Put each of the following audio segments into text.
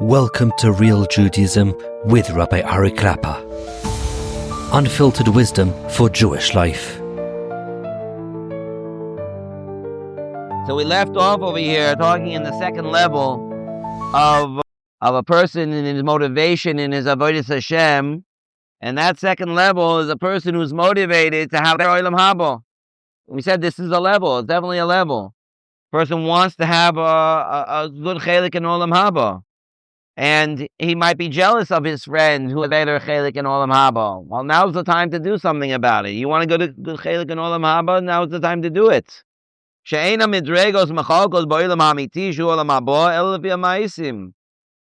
Welcome to Real Judaism with Rabbi Ari Klapper. Unfiltered wisdom for Jewish life. So we left off over here talking in the second level of a person in his motivation in his Avodas Hashem. And that second level is a person who's motivated to have Olam Haba. We said this is a level. It's definitely a level. Person wants to have a good chelik in Olam Haba. And he might be jealous of his friend who has better chelik in Olam Haba. Well, now's the time to do something about it. You want to go to good chelik in Olam Haba? Now's the time to do it. She'ena midregos mechalkos ba'olam ha'amiti shu olam haba ela lefi ha'maisim.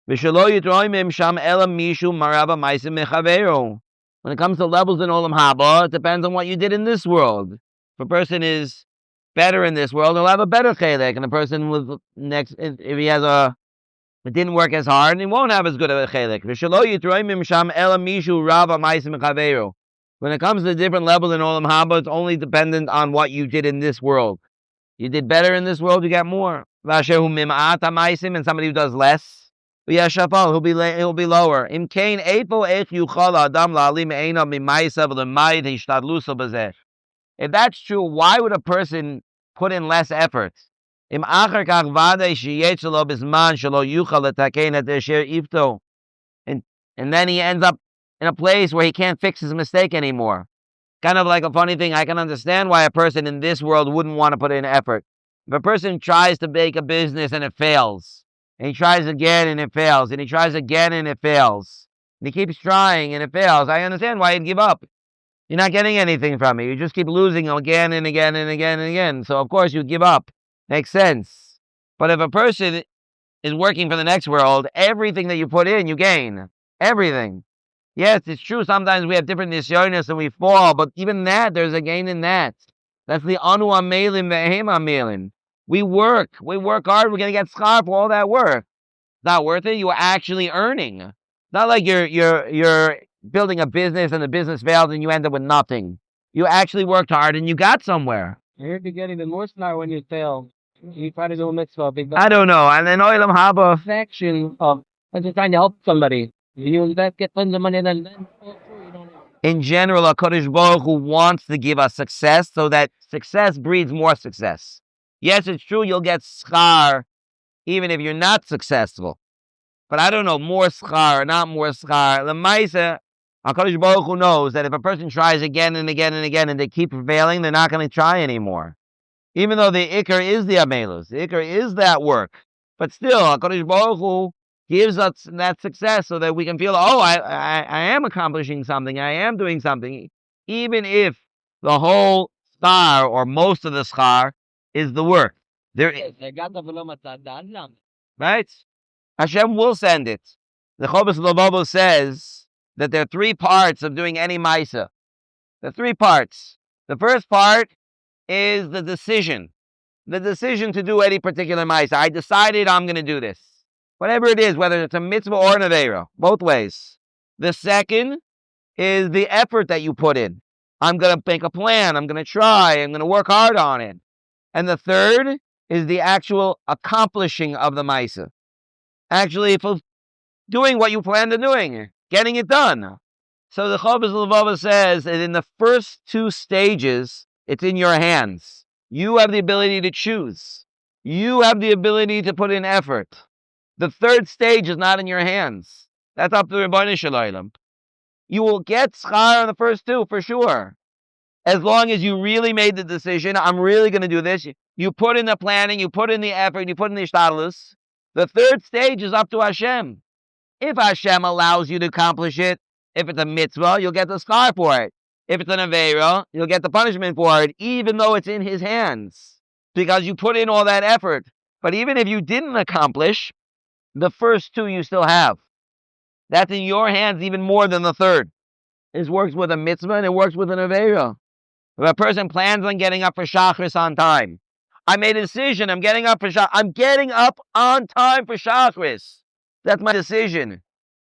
V'shelo yitroimim sham ela mishu marava maisim mechaveiro. When it comes to levels in Olam Haba, it depends on what you did in this world. If a person is better in this world, he'll have a better chelik. And a person with next, if he has it didn't work as hard, and he won't have as good of a chelik. When it comes to different levels in Olam Haba, it's only dependent on what you did in this world. You did better in this world, you got more. And somebody who does less, he'll be lower. If that's true, why would a person put in less effort? And then he ends up in a place where he can't fix his mistake anymore. Kind of like a funny thing. I can understand why a person in this world wouldn't want to put in effort. If a person tries to make a business and it fails, and he tries again and it fails, and he tries again and it fails, and he keeps trying and it fails, I understand why he'd give up. You're not getting anything from it. You just keep losing again and again and again and again. So of course you'd give up. Makes sense. But if a person is working for the next world, everything that you put in, you gain. Everything. Yes, it's true. Sometimes we have different nisyonis and we fall, but even that, there's a gain in that. That's the anu amelin ve'hem amelin. We work hard. We're going to get sechar for all that work. It's not worth it. You are actually earning. It's not like you're building a business and the business fails and you end up with nothing. You actually worked hard and you got somewhere. You're getting the more sechar when you fail. You try to do a mitzvah. I don't know. And then Olam Haba. Section of just trying to help somebody. You get tons of money and then in general, HaKadosh Baruch Hu wants to give us success so that success breeds more success. Yes, it's true you'll get sechar even if you're not successful. But I don't know, more sechar or not more sechar. The Maisa, HaKadosh Baruch Hu knows that if a person tries again and again and again and they keep failing, they're not going to try anymore. Even though the ikar is the amelus, the ikar is that work. But still, HaKadosh Baruch Hu gives us that success so that we can feel, I am accomplishing something, I am doing something. Even if the whole sechar or most of the sechar is the work. There is. Right? Hashem will send it. The Chovos HaLevavos says that there are three parts of doing any maisa. There are three parts. The first part is the decision to do any particular maisa. I decided I'm going to do this. Whatever it is, whether it's a mitzvah or an aveira, both ways. The second is the effort that you put in. I'm going to make a plan. I'm going to try. I'm going to work hard on it. And the third is the actual accomplishing of the maisa. Actually, doing what you planned on doing, getting it done. So the Chovos HaLevavos says that in the first two stages, it's in your hands. You have the ability to choose. You have the ability to put in effort. The third stage is not in your hands. That's up to the Rebbeinu Shalom. You will get sechar on the first two, for sure. As long as you really made the decision, I'm really going to do this. You put in the planning, you put in the effort, you put in the ishtadlus. The third stage is up to Hashem. If Hashem allows you to accomplish it, if it's a mitzvah, you'll get the sechar for it. If it's an aveira, you'll get the punishment for it, even though it's in his hands, because you put in all that effort. But even if you didn't accomplish, the first two you still have. That's in your hands even more than the third. This works with a mitzvah and it works with an aveira. If a person plans on getting up for Shacharis on time, I made a decision, I'm getting up on time for Shacharis. That's my decision.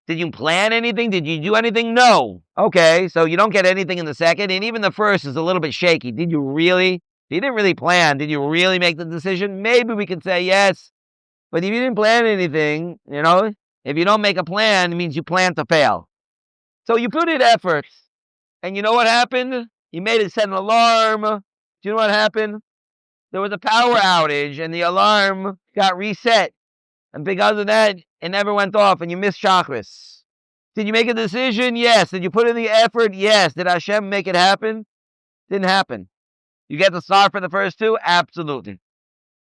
Did you plan anything? Did you do anything? No. Okay, so you don't get anything in the second, and even the first is a little bit shaky. Did you really? You didn't really plan. Did you really make the decision? Maybe we can say yes. But if you didn't plan anything, If you don't make a plan, it means you plan to fail. So you put in effort, and you know what happened? You made it set an alarm. Do you know what happened? There was a power outage, and the alarm got reset. And because of that, it never went off, and you missed Shacharis. Did you make a decision? Yes. Did you put in the effort? Yes. Did Hashem make it happen? Didn't happen. You get the star for the first two? Absolutely.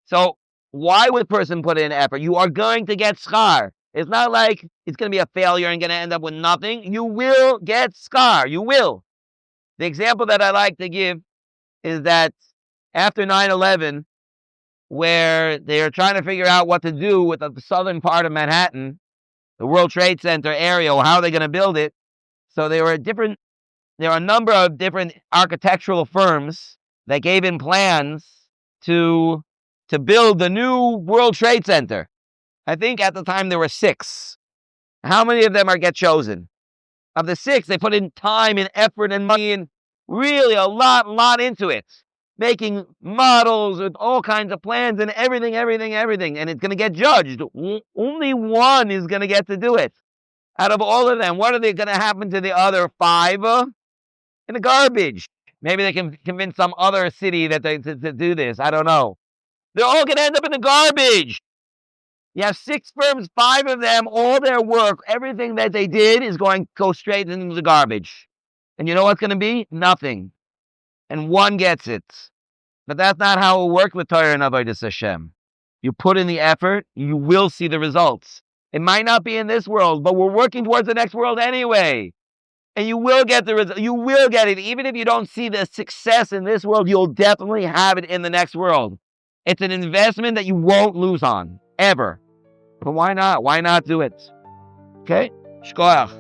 So why would a person put in effort? You are going to get sechar. It's not like it's going to be a failure and going to end up with nothing. You will get sechar. You will. The example that I like to give is that after 9/11, where they are trying to figure out what to do with the southern part of Manhattan, the World Trade Center area, or how they're going to build it. So there are a number of different architectural firms that gave in plans to build the new World Trade Center. I think at the time there were 6. How many of them get chosen? Of the 6, they put in time and effort and money and really a lot into it. Making models with all kinds of plans and everything. And it's going to get judged. Only one is going to get to do it. Out of all of them, what are they going to happen to the other 5? In the garbage. Maybe they can convince some other city that to do this. I don't know. They're all going to end up in the garbage. You have 6 firms, 5 of them, all their work, everything that they did is going to go straight into the garbage. And you know what's going to be? Nothing. And one gets it. But that's not how it works with Torah and Avodas Hashem. You put in the effort, you will see the results. It might not be in this world, but we're working towards the next world anyway. And you will get the result. You will get it. Even if you don't see the success in this world, you'll definitely have it in the next world. It's an investment that you won't lose on, ever. But why not? Why not do it? Okay? Shkoyach.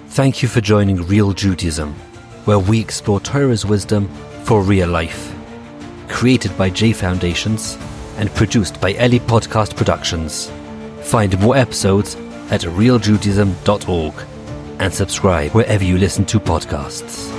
Thank you for joining Real Judaism, where we explore Torah's wisdom for real life. Created by J Foundations and produced by Eli Podcast Productions. Find more episodes at realjudaism.org and subscribe wherever you listen to podcasts.